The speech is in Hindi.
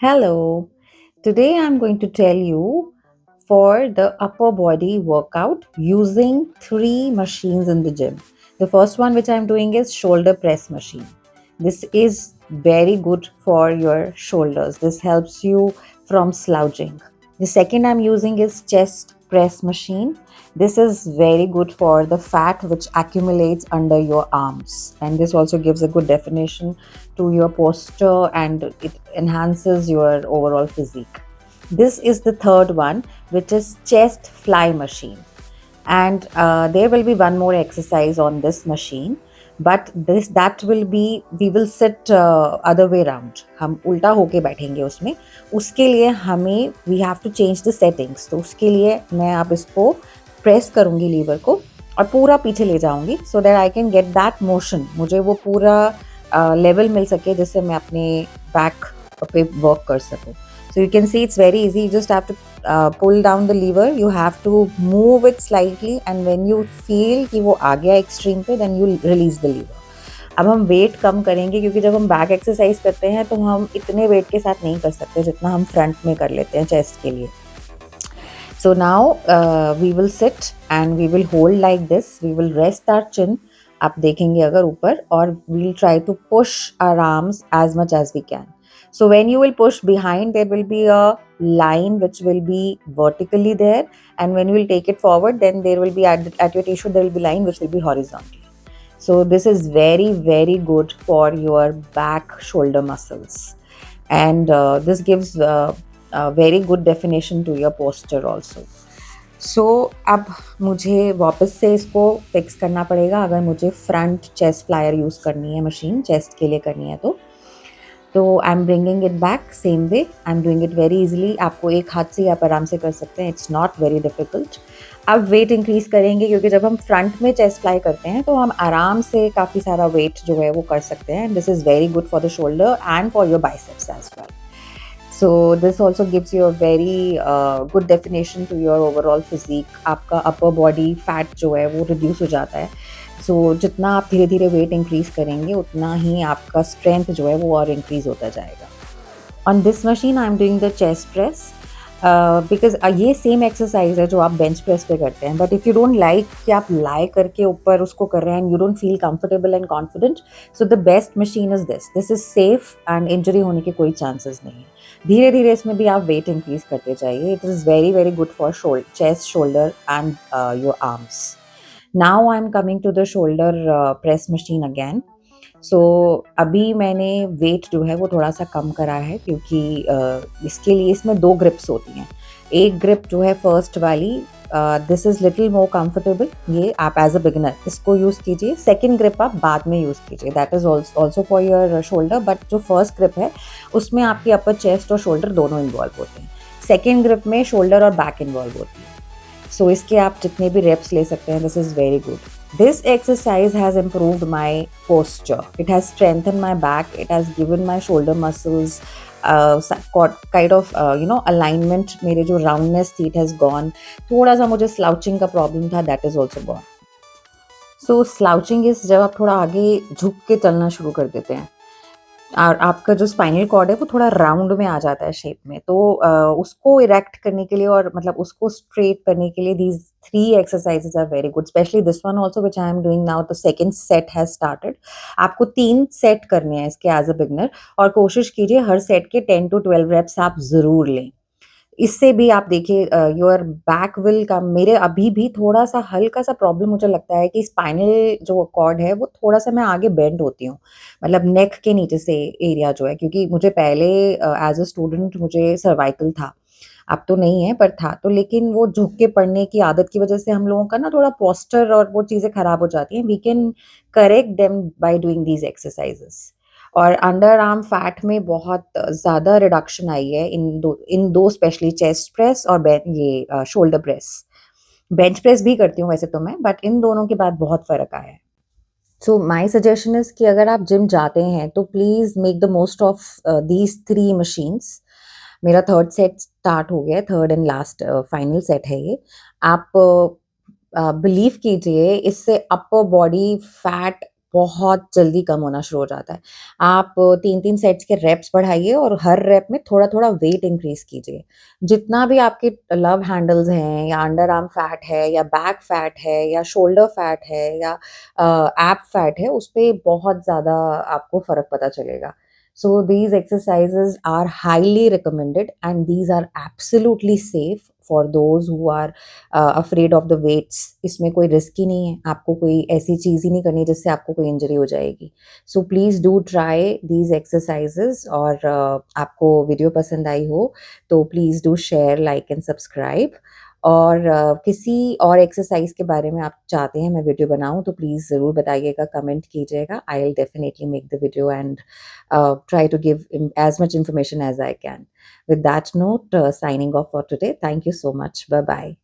Hello. Today I'm going to tell you for the upper body workout using three machines in the gym. The first one which I'm doing is shoulder press machine. This is very good for your shoulders. This helps you from slouching. The second I'm using is chest press machine. This is very good for the fat which accumulates under your arms, and this also gives a good definition to your posture and it enhances your overall physique. This is the third one, which is chest fly machine, and there will be one more exercise on this machine, but this that will be we will sit other way round. हम उल्टा होके बैठेंगे उसमें. उसके लिए हमें we have to change the settings. तो उसके लिए मैं अब इसको प्रेस करूँगी लीवर को और पूरा पीछे ले जाऊँगी so that I can get that motion. मुझे वो पूरा लेवल मिल सके जिससे मैं अपने बैक पे वर्क कर सकूँ. So you can see it's very easy. You just have to pull down the lever. You have to move it slightly, and when you feel कि वो आ गया एक्सट्रीम पे, then you release the lever. अब हम वेट कम करेंगे क्योंकि जब हम बैक एक्सरसाइज करते हैं तो हम इतने वेट के साथ नहीं कर सकते जितना हम फ्रंट में कर लेते हैं चेस्ट के लिए. So now we will sit and we will hold like this. We will rest our chin. आप देखेंगे अगर ऊपर, और we'll try to push our arms as much as we can. So when you will push behind, there will be a line which will be vertically there, and when you will take it forward, then there will be at your tissue there will be line which will be horizontally. So this is very very good for your back shoulder muscles, and this gives a very good definition to your posture also. So अब मुझे वापस से इसको फिक्स करना पड़ेगा अगर मुझे फ्रंट चेस्ट फ्लायर यूज़ करनी है, मशीन चेस्ट के लिए करनी है तो I am bringing it back same way. I am doing it very easily. आपको एक हाथ से आप आराम से कर सकते हैं. It's not very difficult. अब वेट इंक्रीज करेंगे क्योंकि जब हम फ्रंट में चेस्ट फ्लाई करते हैं तो हम आराम से काफ़ी सारा वेट जो है वो कर सकते हैं. This is very good for the shoulder and for your biceps as well. So this also gives you a very good definition to your overall physique. आपका upper body fat जो है वो reduce हो जाता है. So जितना आप धीरे धीरे weight increase करेंगे उतना ही आपका strength जो है वो और increase होता जाएगा. On this machine I am doing the chest press because ये सेम एक्सरसाइज है जो आप बेंच प्रेस पे करते हैं. But if you don't like कि आप लाई करके ऊपर उसको कर रहे हैं and you don't feel comfortable and confident, so the best machine is this is safe and injury होने के कोई चांसेस नहीं है. धीरे धीरे इसमें भी आप वेट इंक्रीज करते जाइए. It is very very good for chest, shoulder and your arms. Now I am coming to the shoulder press machine again. So अभी मैंने वेट जो है वो थोड़ा सा कम करा है क्योंकि इसके लिए इसमें 2 ग्रिप्स होती हैं. एक ग्रिप जो है फर्स्ट वाली, this is little more comfortable. ये आप एज अ बिगिनर इसको यूज़ कीजिए. सेकेंड ग्रिप आप बाद में यूज़ कीजिए. That is also for your shoulder, but जो फर्स्ट ग्रिप है उसमें आपकी अपर चेस्ट और शोल्डर दोनों इन्वॉल्व होते हैं. सेकेंड ग्रिप में शोल्डर और बैक इन्वॉल्व होती है. सो इसके आप जितने भी रेप्स ले सकते हैं. This is very good. This exercise has improved my posture. It has strengthened my back. It has given my shoulder muscles kind of alignment. मेरे जो roundness थी, it has gone. थोड़ा सा मुझे slouching का problem था, that is also gone. So slouching is जब आप थोड़ा आगे झुक के चलना शुरू कर देते हैं और आपका जो स्पाइनल कॉर्ड है वो थोड़ा राउंड में आ जाता है शेप में, तो उसको इरेक्ट करने के लिए और मतलब उसको स्ट्रेट करने के लिए these 3 exercises are very good. Specially this one also which I am doing now. The second set has started. आपको 3 सेट करने हैं इसके एज अ बिगनर, और कोशिश कीजिए हर सेट के 10 to 12 रेप्स आप ज़रूर लें. इससे भी आप देखिए योर बैक विल का. मेरे अभी भी थोड़ा सा हल्का सा प्रॉब्लम मुझे लगता है कि स्पाइनल जो कॉर्ड है वो थोड़ा सा मैं आगे बेंड होती हूँ, मतलब नेक के नीचे से एरिया जो है, क्योंकि मुझे पहले एज अ स्टूडेंट मुझे सर्वाइकल था. अब तो नहीं है पर था तो, लेकिन वो झुक के पढ़ने की आदत की वजह से हम लोगों का ना थोड़ा पोस्चर और वो चीज़ें खराब हो जाती हैं. We can correct them by doing these exercises. और अंडर आर्म फैट में बहुत ज़्यादा रिडक्शन आई है इन दो स्पेशली चेस्ट प्रेस और ये शोल्डर प्रेस. बेंच प्रेस भी करती हूँ वैसे तो मैं, बट इन दोनों के बाद बहुत फ़र्क आया है. सो माई सजेशन इज़ कि अगर आप जिम जाते हैं तो please make the most of these 3 machines. मेरा थर्ड सेट स्टार्ट हो गया है, third and last final set है ये. आप बिलीव कीजिए इससे अपर बॉडी फैट बहुत जल्दी कम होना शुरू हो जाता है। आप 3-3 सेट्स के रेप्स बढ़ाइए और हर रेप में थोड़ा-थोड़ा वेट इंक्रीज़ कीजिए। जितना भी आपके लव हैंडल्स हैं या अंडर आर्म फैट है या बैक फैट है या शोल्डर फैट है या एब फैट है, उसपे बहुत ज़्यादा आपको फ़र्क पता चलेगा। So these exercises are highly recommended and these are absolutely safe for those who are afraid of the weights. इसमें कोई रिस्क ही नहीं है, आपको कोई ऐसी चीज़ ही नहीं करनी जिससे आपको कोई इंजरी हो जाएगी। So please do try these exercises और आपको वीडियो पसंद आई हो तो please do share, like and subscribe. और किसी और एक्सरसाइज के बारे में आप चाहते हैं मैं वीडियो बनाऊं तो प्लीज़ ज़रूर बताइएगा, कमेंट कीजिएगा। I will definitely make the video and try to give as much information as I can. With that note, signing off for today. Thank you so much. Bye bye.